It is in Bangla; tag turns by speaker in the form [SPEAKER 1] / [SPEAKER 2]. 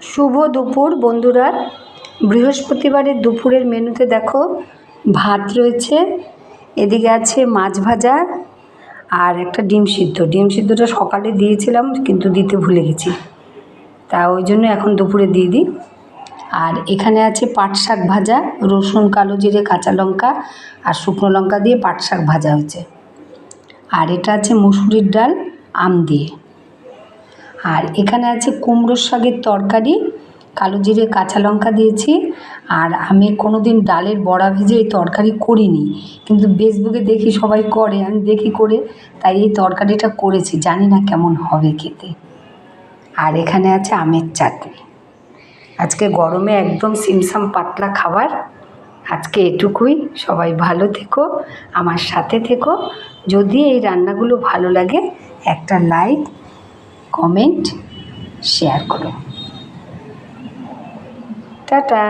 [SPEAKER 1] শুভ দুপুর বন্ধুরা। বৃহস্পতিবারের দুপুরের মেনুতে দেখো ভাত রয়েছে, এদিকে আছে মাছ ভাজা আর একটা ডিম সিদ্ধ। ডিম সিদ্ধটা সকালে দিয়েছিলাম কিন্তু দিতে ভুলে গেছি, তা ওই জন্য এখন দুপুরে দিয়ে দিই। আর এখানে আছে পাট শাক ভাজা, রসুন, কালো জিরে, কাঁচা লঙ্কা আর শুকনো লঙ্কা দিয়ে পাট শাক ভাজা হয়েছে। আর এটা আছে মুসুরির ডাল আম দিয়ে। আর এখানে আছে কুমড়োর শাকের তরকারি, কালো জিরে কাঁচা লঙ্কা দিয়েছি। আর আমি কোনো দিন ডালের বড়া ভেজে এই তরকারি করিনি, কিন্তু ফেসবুকে দেখি সবাই করে, আমি দেখি করে, তাই এই তরকারিটা করেছি, জানি না কেমন হবে খেতে। আর এখানে আছে আমের চাটনি। আজকে গরমে একদম সিমসাম পাতলা খাবার। আজকে এটুকুই। সবাই ভালো থেকো, আমার সাথে থেকো। যদি এই রান্নাগুলো ভালো লাগে একটা লাইক, কমেন্ট, শেয়ার করো। টাটা।